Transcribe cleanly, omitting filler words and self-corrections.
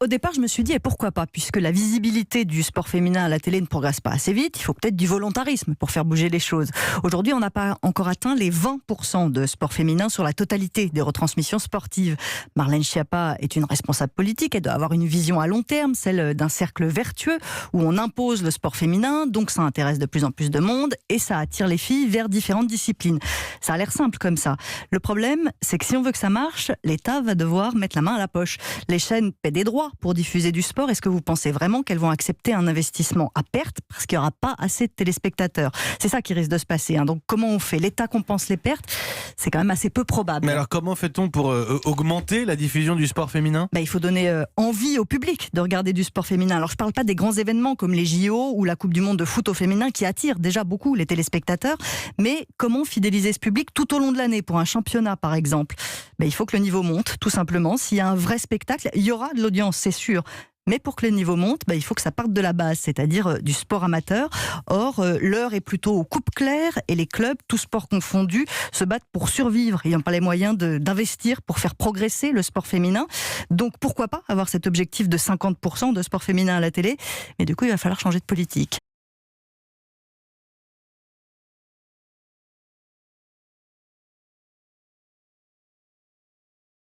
Au départ, je me suis dit, et pourquoi pas, puisque la visibilité du sport féminin à la télé ne progresse pas assez vite, il faut peut-être du volontarisme pour faire bouger les choses. Aujourd'hui, on n'a pas encore atteint les 20% de sport féminin sur la totalité des retransmissions sportives. Marlène Schiappa est une responsable politique, elle doit avoir une vision à long terme, celle d'un cercle vertueux, où on impose le sport féminin, donc ça intéresse de plus en plus de monde, et ça attire les filles vers différentes disciplines. Ça a l'air simple comme ça. Le problème, c'est que si on veut que ça marche, l'État va devoir mettre la main à la poche. Les chaînes paient des droits pour diffuser du sport. Est-ce que vous pensez vraiment qu'elles vont accepter un investissement à perte parce qu'il n'y aura pas assez de téléspectateurs? C'est ça qui risque de se passer. Donc comment on fait? L'État compense les pertes? C'est quand même assez peu probable. Mais alors comment fait-on pour augmenter la diffusion du sport féminin? Il faut donner envie au public de regarder du sport féminin. Alors je ne parle pas des grands événements comme les JO ou la Coupe du Monde de foot au féminin qui attirent déjà beaucoup les téléspectateurs, mais comment fidéliser ce public tout au long de l'année pour un championnat par exemple? Il faut que le niveau monte tout simplement. S'il y a un vrai spectacle, il y aura de l'audience, c'est sûr. Mais pour que le niveau monte, il faut que ça parte de la base, c'est-à-dire du sport amateur. Or, l'heure est plutôt aux coupes claires et les clubs, tous sports confondus, se battent pour survivre. Ils n'ont pas les moyens d'investir pour faire progresser le sport féminin. Donc pourquoi pas avoir cet objectif de 50% de sport féminin à la télé? Mais du coup, il va falloir changer de politique.